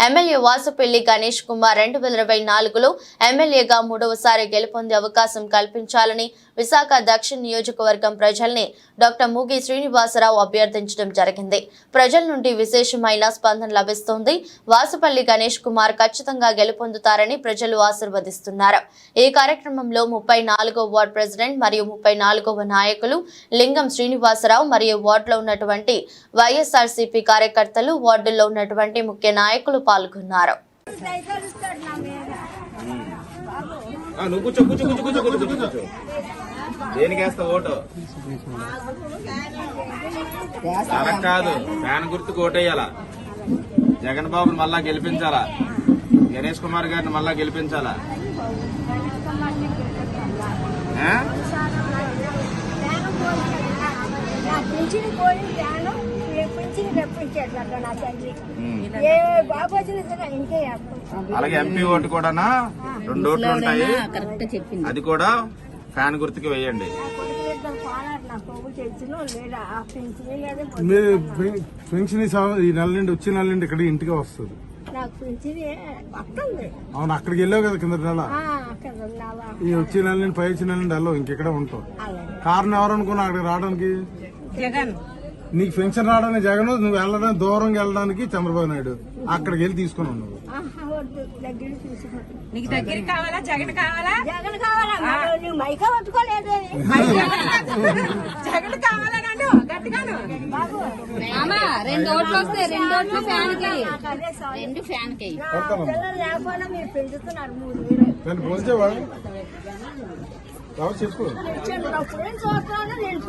MLA Vasupalli Ganesh Kumar 2024లో ఎమ్మెల్యేగా మూడవసారి గెలుపొందే అవకాశం కల్పించాలని విశాఖ దక్షిణ నియోజకవర్గం ప్రజల్ని డాక్టర్ మూగి శ్రీనివాసరావు అభ్యర్థించడం జరిగింది. ప్రజల నుండి విశేషమైన స్పందన లభిస్తోంది. వాసుపల్లి గణేష్ కుమార్ ఖచ్చితంగా గెలుపొందుతారని ప్రజలు ఆశీర్వదిస్తున్నారు. ఈ కార్యక్రమంలో 34వ వార్డు ప్రెసిడెంట్ మరియు 34వ నాయకులు లింగం శ్రీనివాసరావు మరియు వార్డులో ఉన్నటువంటి వైఎస్ఆర్సీపీ కార్యకర్తలు, వార్డుల్లో ఉన్నటువంటి ముఖ్య నాయకులు పాల్గొన్నారు. కాదు, ఫ్యాన్ గుర్తుకు ఓటేయాలా, జగన్ బాబుని మళ్ళా గెలిపించాలా, గణేష్ కుమార్ గారిని మళ్ళా గెలిపించాలా. అలాగే ఎంపీ ఓటు కూడా 2 ఓట్లు ఉంటాయి, అది కూడా ఫ్యాన్ గుర్తుకి వేయండి. పెన్షన్ ఈ నెల నుండి వచ్చే నెల నుండి ఇక్కడ ఇంటికి వస్తుంది. అవును, అక్కడికి వెళ్ళావు కదా కింద నెల. ఈ వచ్చే నెల నుండి పై వచ్చే నెల నుండి వెళ్ళవు, ఇంకెక్కడ ఉంటావు. కారణం ఎవరు అనుకున్నా అక్కడికి రావడానికి? నీకు పెన్షన్ రావడానికి జగన్, నువ్వు వెళ్ళడానికి దూరంగా వెళ్ళడానికి చంద్రబాబు నాయుడు. అక్కడికి వెళ్ళి తీసుకుని ఉన్నావు. దగ్గర కావాలా, జగన్ కావాలా? జగన్ కావాలా? జగన్ కావాలన్నాడు గట్టిగాను. 2 ఓట్లు వస్తాయి, 2 ఓట్లు ఫ్యాన్ కి, 2 ఫ్యాన్ కి. మీరు పెంచుతున్నారు 3,000. పోల్చేవాడు చేసుకో. నేను